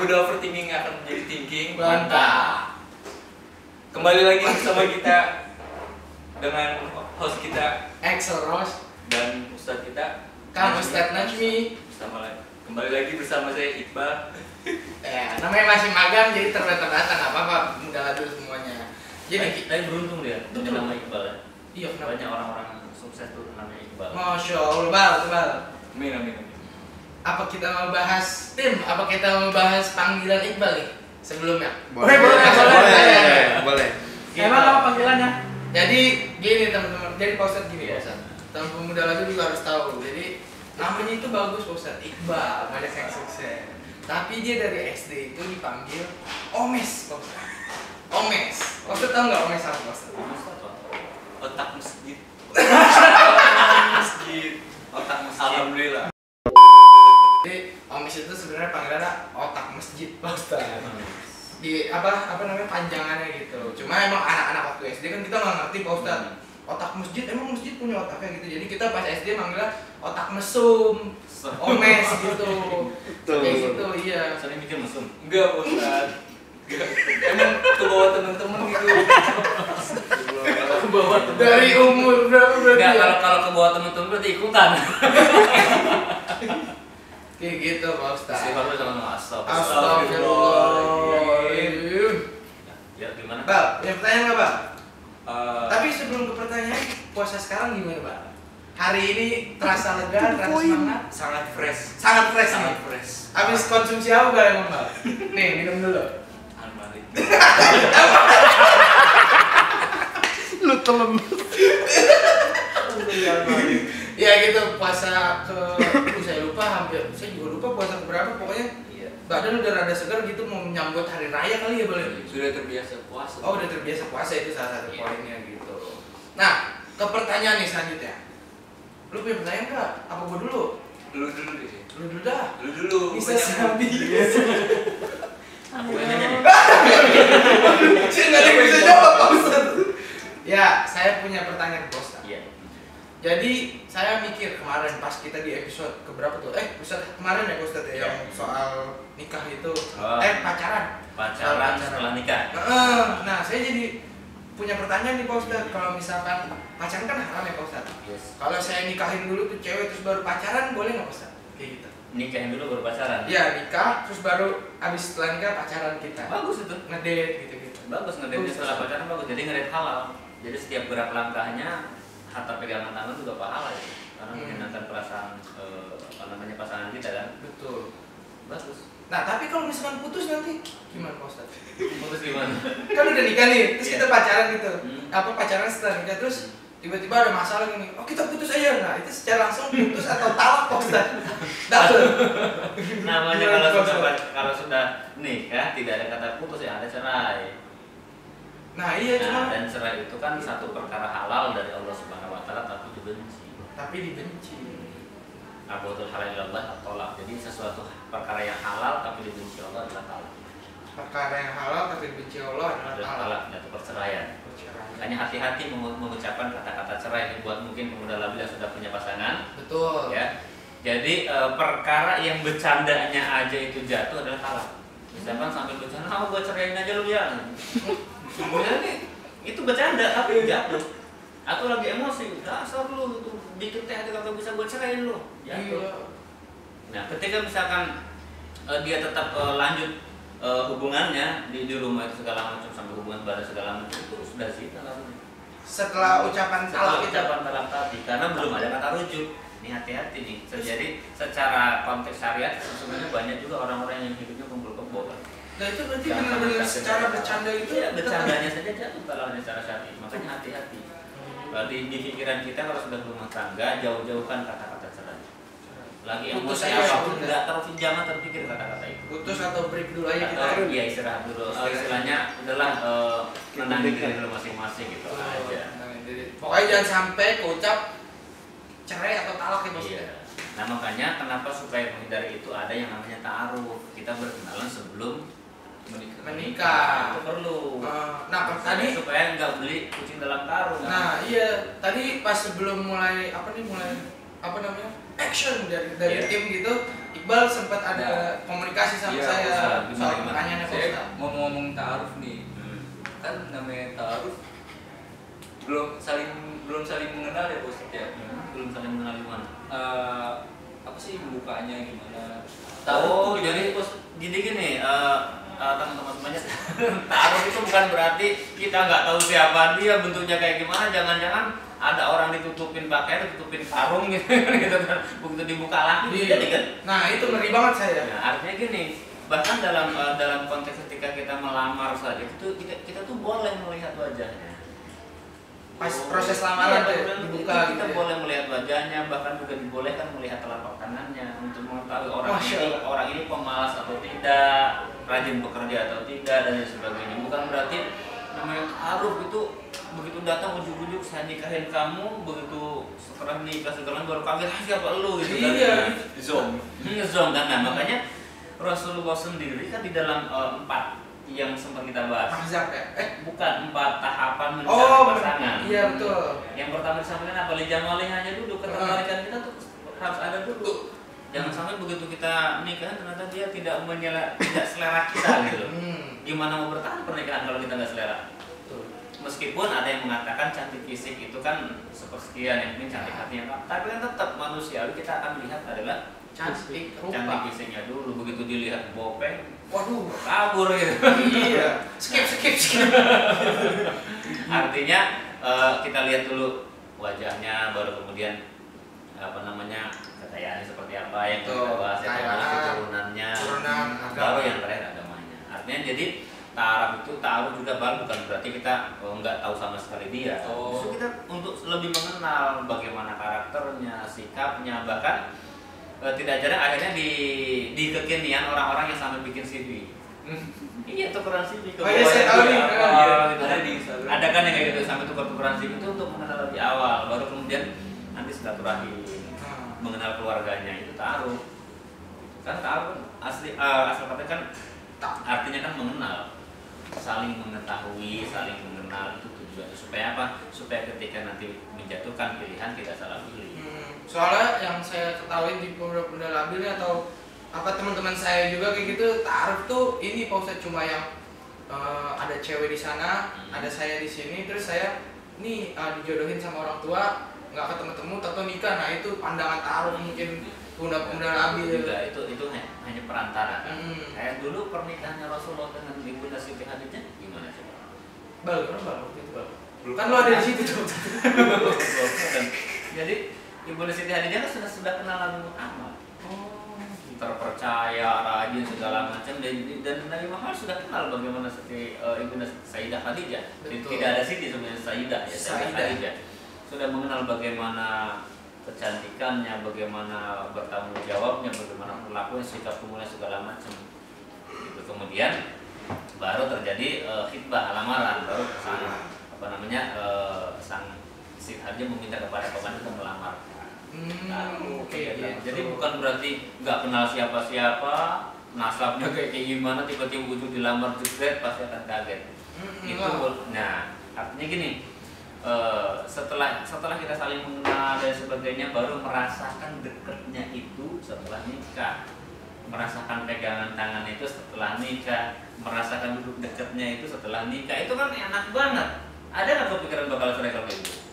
udah overthinking akan menjadi thinking. Mantap. Kembali lagi bersama kita dengan host kita Axel Rose dan Ustadz kita Kang Ustadz Najmi. Kembali lagi bersama saya Iqbal. Ya, namanya masih magang jadi terbata-bata, nggak apa-apa, mudah dulu semuanya. Jadi Tapi beruntung dia punya Betul. nama Iqbal ya. iya, kenapa? Banyak orang-orang sukses tuh namanya Iqbal. Masya Allah, Bal. Amin. Apa kita mau bahas tim? Apa kita mau bahas panggilan Iqbal nih sebelumnya? Boleh. Emang apa panggilannya? Jadi gini teman-teman, jadi Pak Ustadz gini Iya. Pak Ustadz. Teman pemuda lagi juga harus tahu. Jadi namanya itu bagus Pak Ustadz, Iqbal, banyak yang sukses. Tapi dia dari SD itu dipanggil Omes Pak Ustadz. Omes. Pak Ustadz tahu nggak Omes apa Pak Ustadz? Otak masjid. Otak masjid. Alhamdulillah. Jadi Omes itu sebenarnya panggilannya otak masjid Pak Ustadz. Di apa namanya panjangannya gitu. Cuma emang anak-anak waktu SD kan kita nggak ngerti Pak Ustadz. Otak masjid, emang masjid punya otaknya gitu. Jadi kita pas SD manggilnya otak mesum, Omes gitu. Kayak gitu, iya. Sering mikir mesum. Enggak, Ustaz. Enggak. Emang ke bawah teman-teman gitu. Ke bawah teman. Dari umur berapa berarti? Enggak, Ya? kalau ke bawah teman-teman berarti ikutan. Kayak gitu Pak Ustadz. Sifat lu sama Astagfirullahaladzim. Ya, gimana? Bal, punya pertanyaan nggak Bal? Eh, Tapi sebelum ke pertanyaan, puasa sekarang gimana Bal? Hari ini terasa lega, terasa semangat? sangat fresh. Sangat fresh nih. Sangat fresh. Abis konsumsi apa Bal emang Bal? Nih, minum dulu. Almari. Lu temen. Ya gitu, puasa ke saya lupa saya juga lupa puasa ke berapa, pokoknya Iya. badan udah rada segar gitu mau menyambut hari raya kali ya Bal. Sudah terbiasa puasa. Oh, udah terbiasa puasa, itu salah satu Iya. poinnya gitu. Nah, ke pertanyaan nih selanjutnya. Lu punya pertanyaan nggak? Apa gua dulu? Lu dulu deh. Lu dulu dah. Lu dulu. Bisa Banyak. sabi. Aku yang nanya nih. Saya nggak ada yang bisa jawab Pak Ustadz. Ya, saya punya pertanyaan ke Ustadz. Iya. Jadi saya mikir kemarin pas kita di episode keberapa tuh? Episode kemarin ya Ustadz ya, Iya. yang soal nikah itu. Oh. Pacaran. Pacaran setelah nikah. Nah, saya jadi punya pertanyaan nih Pak Ustadz. Kalau misalkan pacaran kan haram ya Pak Ustadz. Yes. Kalau saya nikahin dulu tuh cewek terus baru pacaran boleh nggak Pak Ustadz? Kayak gitu. Nikahin dulu baru pacaran. Iya, nikah terus baru abis setelah nikah pacaran kita. Bagus itu. Ngedate gitu-gitu. Bagus ngedate setelah pacaran bagus. Jadi ngedate halal. Jadi setiap gerak langkahnya harta pegangan tangan juga pahala ya. Karena menyenangkan perasaan pasangan kita kan. Betul. Bagus. Nah, tapi kalau misalkan putus nanti gimana Pak Ustadz? Putus gimana? Kan udah nikah nih, terus Iya. kita pacaran gitu. Hmm. Apa pacaran setelah nikah terus tiba-tiba ada masalah gini. Oh, kita putus aja. Nah, itu secara langsung putus atau talak Pak Ustadz? Dapet. Namanya Gimana, Pak kalau Ustadz? sudah nikah tidak ada kata putus ya, ada cerai. Nah, iya Nah, cuma dan cerai itu kan satu perkara halal dari Allah Subhanahu wa taala tapi dibenci. tapi dibenci. Abghadul halal ilallah at-thalaq. Jadi sesuatu perkara yang halal tapi dibenci Allah adalah talak. Perkara yang halal tapi dibenci Allah adalah Adalah talak. talak yaitu perceraian. Makanya hati-hati mengucapkan kata-kata cerai buat mungkin pemuda labil yang sudah punya pasangan. Betul. Ya. Jadi perkara yang bercandanya aja itu jatuh adalah talak. Misalkan sambil bercanda, gue ceraiin aja lu ya. Sebenarnya nih, itu bercanda tapi jatuh. Atau lagi emosi, dasar lu tuh bikin teh aja kagak bisa gue ceraiin lu. Jatuh. Iya. Nah, ketika misalkan dia tetap lanjut hubungannya di rumah itu segala macam sampai hubungan badan segala macam itu sudah zina namanya. Setelah ucapan Setelah talak itu. ucapan talak tadi karena belum ada kata rujuk. Ini hati-hati nih. Jadi secara konteks syariat sebenarnya banyak juga orang-orang yang hidupnya kumpul kebo kan. Nah, itu berarti benar-benar secara bercanda itu ya, bercandanya saja jatuh talaknya secara syar'i. Makanya hati-hati. Di pikiran kita kalau sudah berumah tangga jauh-jauhkan kata-kata cerai. Lagi Putus emosi aja, apapun udah. enggak terus jangan terpikir kata-kata itu. putus atau break dulu aja kita. Atau ya istirahat dulu. Istilahnya adalah menangin diri dulu masing-masing gitu aja. Pokoknya jangan sampai keucap cerai atau talak ya Bos. Iya. Nah makanya kenapa supaya menghindari itu ada yang namanya ta'aruf. Kita berkenalan sebelum menikah. Itu perlu. Nah, tadi supaya nggak beli kucing dalam karung. nah iya tadi pas sebelum mulai apa namanya action dari Iya. tim gitu Iqbal sempat ada komunikasi sama Iya, saya Ustaz. soal Gimana? pertanyaannya Pak Saya Ustaz. ngomong-ngomong ta'aruf nih, kan namanya ta'aruf belum saling mengenal ya bos ya. Belum saling mengenal gimana? Apa sih bukanya gimana? Oh, tuh gimana? jadi jadi gini, teman-teman semuanya, taruh itu bukan berarti kita nggak tahu siapa dia, bentuknya kayak gimana. Jangan-jangan ada orang ditutupin pakaian, ditutupin sarung gitu, gitu kan. Begitu dibuka lagi, jadi kan. Nah itu ngeri banget saya. Nah, artinya gini, bahkan dalam konteks ketika kita melamar saja itu kita tuh boleh melihat wajahnya. Pas proses lamaran tuh Iya, dibuka kita gitu ya. boleh melihat wajahnya, bahkan juga dibolehkan melihat telapak tangannya untuk mengetahui Masya Allah. orang ini pemalas atau tidak, rajin bekerja atau tidak, dan lain sebagainya. Bukan berarti namanya taruh itu begitu datang ujuk-ujuk saya nikahin kamu, begitu setelah nikah segala baru kaget siapa lu gitu kan. Iya. Zong kan. Nah, makanya Rasulullah sendiri kan di dalam 4 yang sempat kita bahas. Mahzab ya? Bukan 4 tahapan mencari Oh, pasangan. iya betul. Yang pertama disampaikan apa? Lijamalihanya dulu, ketertarikan kita tuh harus ada dulu. Jangan sampai begitu kita nikah ternyata dia tidak selera kita gitu. Gimana mau bertahan pernikahan kalau kita nggak selera? Meskipun ada yang mengatakan cantik fisik itu kan sepersekian, yang penting cantik hatinya, tapi kan tetap manusiawi kita akan melihat adalah Cantik cantik rupa. fisiknya dulu. Begitu dilihat bopeng, Waduh. kabur gitu. Iya. Skip. Artinya kita lihat dulu wajahnya, baru kemudian kekayaannya seperti apa yang kita bahas, yang termasuk keturunannya, Turunan baru agama. yang terakhir agamanya. Artinya jadi taruh juga bukan berarti kita nggak tahu sama sekali dia. Oh. Justru kita untuk lebih mengenal bagaimana karakternya, sikapnya, bahkan tidak jarang akhirnya di kekinian orang-orang yang sampai bikin CV. Iya, tukeran CV. Oh iya, saya tahu nih. Iya, gitu. Ada di Instagram. Ada kan yang kayak gitu sampai tukeran CV itu untuk mengenal lebih awal, baru kemudian nanti silaturahim, mengenal keluarganya, itu taruh. Kan taruh asal katanya kan artinya kan mengenal, saling mengetahui, saling mengenal, itu tujuannya supaya apa? Supaya ketika nanti menjatuhkan pilihan tidak salah pilih. Soalnya yang saya ketahui di pemuda-pemuda labil atau apa teman-teman saya juga kayak gitu, taruh tuh ini Pak Ustadz cuma yang ada cewek di sana, ada saya di sini, terus saya nih dijodohin sama orang tua, nggak ketemu-temu, atau nikah. Nah itu pandangan taruh mungkin pemuda-pemuda labil. Enggak, itu hanya perantara kan. Hmm. Kayak dulu pernikahannya Rasulullah dengan Ibunda Siti Khadijah gimana coba? Bal, waktu itu bal. Kan lo ada di situ tuh. Dan jadi Ibunda Siti Khadijah kan sudah kenal Nabi Muhammad. Terpercaya, rajin segala macam, dan Nabi Muhammad sudah kenal bagaimana Ibunda Sayyidah Khadijah. Betul. Tidak ada Siti sebenarnya, Sayyidah ya, Sayyidah Khadijah. Sudah mengenal bagaimana kecantikannya, bagaimana bertanggung jawabnya, bagaimana perlakuan, sikap kemuliaan segala macam. Itu kemudian baru terjadi khitbah lamaran, baru sang Siti Khadijah meminta kepada paman untuk melamar. Oke. Jadi bukan berarti nggak kenal siapa-siapa, nasabnya kayak gimana, tiba-tiba ujung dilamar jebret pasti akan kaget. Nah, artinya gini. Setelah kita saling mengenal dan sebagainya, baru merasakan dekatnya itu setelah nikah, merasakan pegangan tangan itu setelah nikah, merasakan duduk dekatnya itu setelah nikah. Itu kan enak banget. Ada nggak kepikiran bakal cerai kalau itu?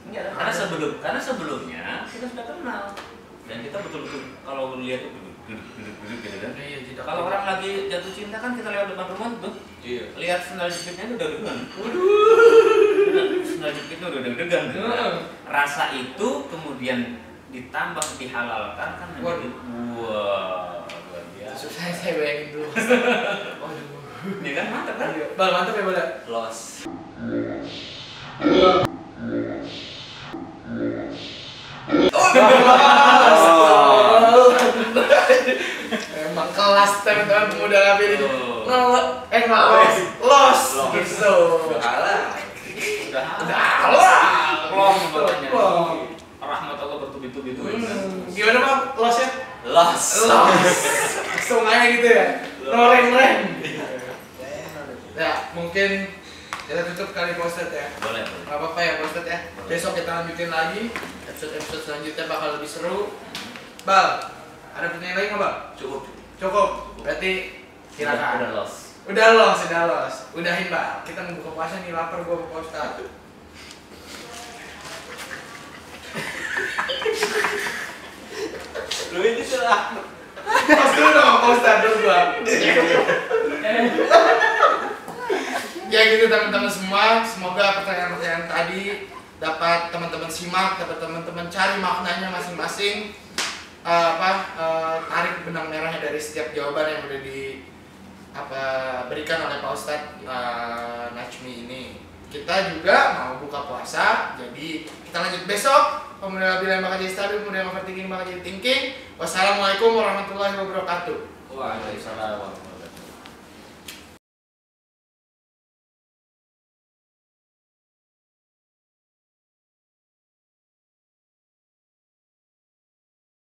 Enggak, karena sebelumnya kita sudah kenal dan kita betul-betul kalau lihat itu duduk gitu kan. Kalau orang lagi jatuh cinta kan kita lewat depan rumah tuh, lihat sendal jepitnya itu udah deg-degan. Sendal jepitnya udah deg-degan. Rasa itu kemudian ditambah dihalalkan kan menjadi wah luar biasa. Saya bayangin dulu. Waduh. Ini kan mantap kan? Bal mantap ya bal. Los. Emang kelas teman-teman pemuda labil ini. Oh. Los. Gitu. Kalah. Udah plong pokoknya. Rahmat Allah bertubi-tubi tuh. Gimana Pak losnya? Los. Langsung aja gitu ya. Noreng-reng. Ya, mungkin kita tutup kali Pak Ustadz ya. Boleh. Gak apa-apa ya Pak Ustadz ya. Besok kita lanjutin lagi. Episode selanjutnya bakal lebih seru. Bal, Ada pertanyaan lagi nggak Bang? Cukup. Cukup. Berarti silakan. Udah los. Udah los. Udahin Mbak. Kita mau buka puasa nih, lapar gua Pak Ustadz. Lu ini salah. Pas dulu dong Pak Ustadz dulu gua. Ya gitu teman-teman semua, semoga pertanyaan-pertanyaan tadi dapat teman-teman simak, dapat teman-teman cari maknanya masing-masing. Tarik benang merahnya dari setiap jawaban yang udah berikan oleh Pak Ustadz Najmi ini. Kita juga mau buka puasa, jadi kita lanjut besok. Kemudian bila maka jadi stabil, kemudian overthinking maka jadi thinking. Wassalamualaikum warahmatullahi wabarakatuh. Waalaikumsalam.